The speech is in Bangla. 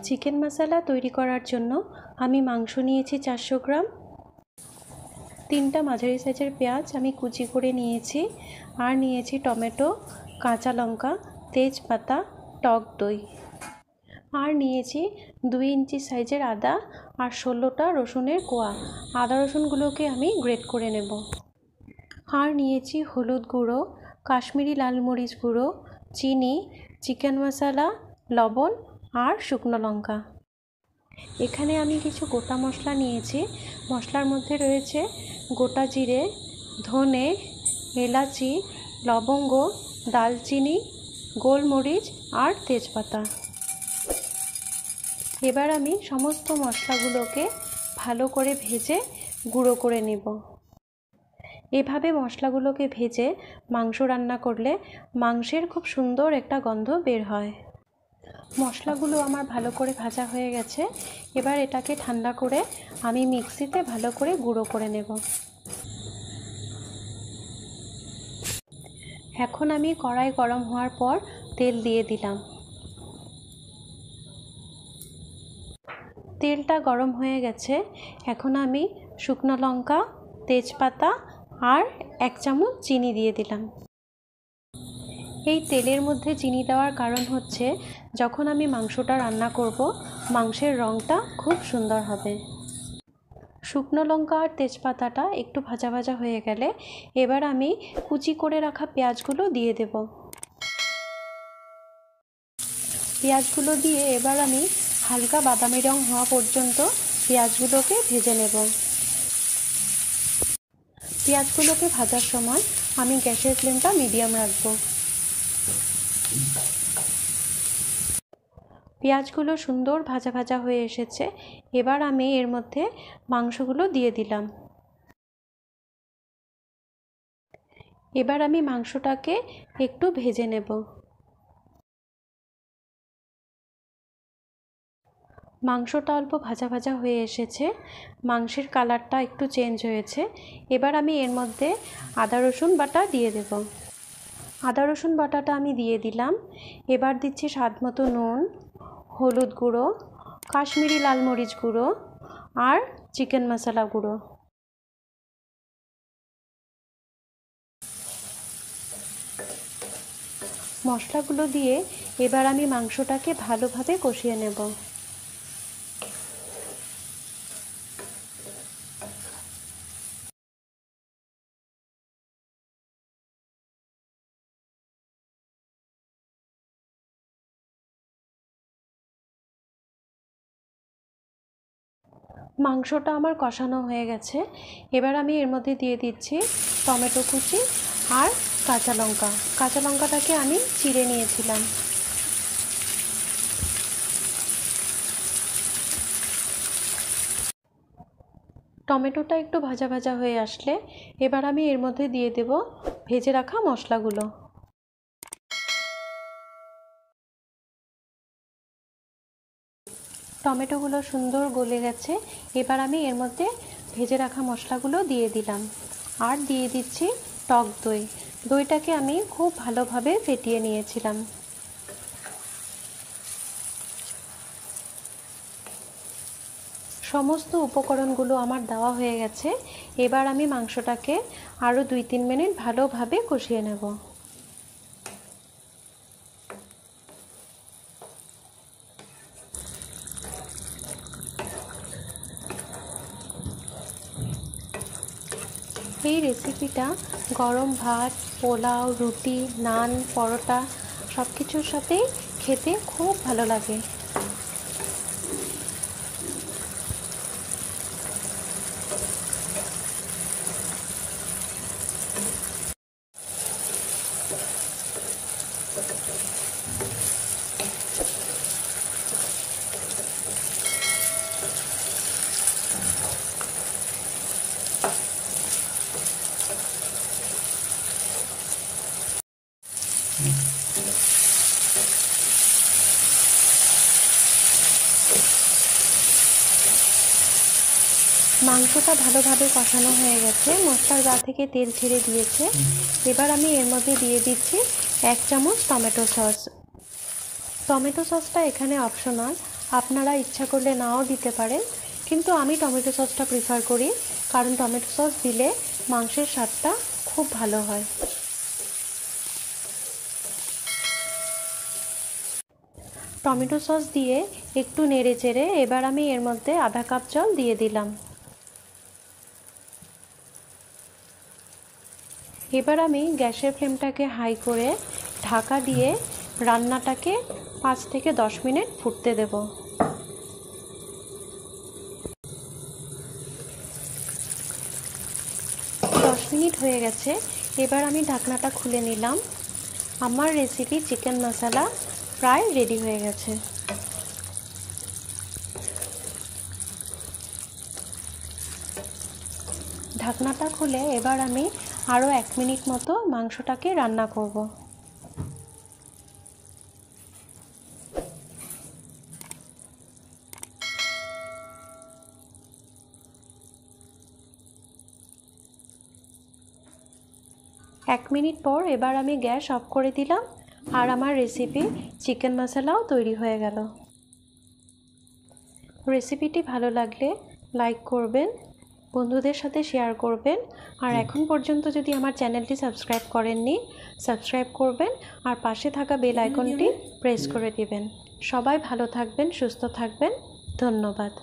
চিকেন মশলা তৈরি করার জন্য আমি মাংস নিয়েছি 400 গ্রাম, 3টা মাঝারি সাইজের পেঁয়াজ আমি কুচি করে নিয়েছি, আর নিয়েছি টমেটো, কাঁচা লঙ্কা, তেজপাতা, টক দই, আর নিয়েছি 2 ইঞ্চি সাইজের আদা আর 16টা রসুনের কোয়া। আদা রসুনগুলোকে আমি গ্রেট করে নেব। আর নিয়েছি হলুদ গুঁড়ো, কাশ্মীরি লাল মরিচ গুঁড়ো, চিনি, চিকেন মশলা, লবণ আর শুকনো লঙ্কা। এখানে আমি কিছু গোটা মশলা নিয়েছি। মশলার মধ্যে রয়েছে গোটা জিরে, ধনে, এলাচি, লবঙ্গ, দালচিনি, গোলমরিচ আর তেজপাতা। এবার আমি সমস্ত মশলাগুলোকে ভালো করে ভেজে গুঁড়ো করে নেব। এভাবে মশলাগুলোকে ভেজে মাংস রান্না করলে মাংসের খুব সুন্দর একটা গন্ধ বের হয়। মশলাগুলো আমার ভালো করে ভাজা হয়ে গেছে। এবার এটাকে ঠান্ডা করে আমি মিক্সিতে ভালো করে গুঁড়ো করে নেব। এখন আমি কড়াই গরম হওয়ার পর তেল দিয়ে দিলাম। তেলটা গরম হয়ে গেছে। এখন আমি শুকনো লঙ্কা, তেজপাতা আর 1 চামচ চিনি দিয়ে দিলাম। এই তেলের মধ্যে চিনি দেওয়ার কারণ হচ্ছে যখন আমি মাংসটা রান্না করব মাংসের রঙটা খুব সুন্দর হবে। শুকনো লঙ্কা আর তেজপাতাটা একটু ভাজা ভাজা হয়ে গেলে এবার আমি কুচি করে রাখা পেঁয়াজগুলো দিয়ে দেব। পেঁয়াজগুলো দিয়ে এবার আমি হালকা বাদামি রং হওয়া পর্যন্ত পেঁয়াজগুলোকে ভেজে নেব। পেঁয়াজগুলোকে ভাজার সময় আমি গ্যাসের ফ্লেমটা মিডিয়াম রাখব। পেঁয়াজগুলো সুন্দর ভাজা ভাজা হয়ে এসেছে। এবার আমি এর মধ্যে মাংসগুলো দিয়ে দিলাম। এবার আমি মাংসটাকে একটু ভেজে নেব। মাংসটা অল্প ভাজা ভাজা হয়ে এসেছে, মাংসের কালারটা একটু চেঞ্জ হয়েছে। এবার আমি এর মধ্যে আদা রসুন বাটা দিয়ে দেব। আদা রসুন বাটাটা আমি দিয়ে দিলাম। এবার দিচ্ছি স্বাদ মতো নুন, হলুদ গুঁড়ো, কাশ্মীরি লাল মরিচ গুঁড়ো আর চিকেন মশলা গুঁড়ো। মশলাগুলো দিয়ে এবার আমি মাংসটাকে ভালোভাবে কষিয়ে নেব। মাংসটা আমার কষানো হয়ে গেছে। এবার আমি এর মধ্যে দিয়ে দিচ্ছি টমেটো কুচি আর কাঁচা লঙ্কা। কাঁচা লঙ্কাটাকে আমি চিড়ে নিয়েছিলাম। টমেটোটা একটু ভাজা ভাজা হয়ে আসলে এবার আমি এর মধ্যে দিয়ে দেব ভেজে রাখা মশলাগুলো। টমেটোগুলো সুন্দর গলে গেছে। এবার আমি এর মধ্যে ভেজে রাখা মশলাগুলো দিয়ে দিলাম, আর দিয়ে দিচ্ছি টক দই। দইটাকে আমি খুব ভালোভাবে ফেটিয়ে নিয়েছিলাম। সমস্ত উপকরণগুলো আমার দেওয়া হয়ে গেছে। এবার আমি মাংসটাকে আরও 2-3 মিনিট ভালোভাবে কষিয়ে নেব। এই রেসিপিটা গরম ভাত, পোলাও, রুটি, নান, পরোটা সব কিছুর সাথেই খেতে খুব ভালো লাগে। মাংসটা ভালোভাবে কষানো হয়ে গেছে, মশলার গা থেকে তেল ছেড়ে দিয়েছে। এবার আমি এর মধ্যে দিয়ে দিচ্ছি 1 চামচ টমেটো সস। টমেটো সসটা এখানে অপশনাল, আপনারা ইচ্ছা করলে নাও দিতে পারেন, কিন্তু আমি টমেটো সসটা প্রিফার করি, কারণ টমেটো সস দিলে মাংসের স্বাদটা খুব ভালো হয়। টমেটো সস দিয়ে একটু নেড়ে চেড়ে এবার আমি এর মধ্যে আধা কাপ জল দিয়ে দিলাম। এবার আমি গ্যাসের ফ্লেমটাকে হাই করে ঢাকা দিয়ে রান্নাটাকে 5 থেকে 10 মিনিট ফুটতে দেব। 10 মিনিট হয়ে গেছে, এবার আমি ঢাকনাটা খুলে নিলাম। আমার রেসিপি চিকেন মশলা প্রায় রেডি হয়ে গেছে। ঢাকনাটা খুলে এবার আমি আরও 1 মিনিট মতো মাংসটাকে রান্না করব। এক মিনিট পর এবার আমি গ্যাস অফ করে দিলাম, আর আমার রেসিপি চিকেন মশলাও তৈরি হয়ে গেল। রেসিপিটি ভালো লাগলে লাইক করবেন, বন্ধুদের সাথে শেয়ার করবেন, আর এখন পর্যন্ত যদি আমার চ্যানেলটি সাবস্ক্রাইব করেননি সাবস্ক্রাইব করবেন, আর পাশে থাকা বেল আইকনটি প্রেস করে দিবেন। সবাই ভালো থাকবেন, সুস্থ থাকবেন, ধন্যবাদ।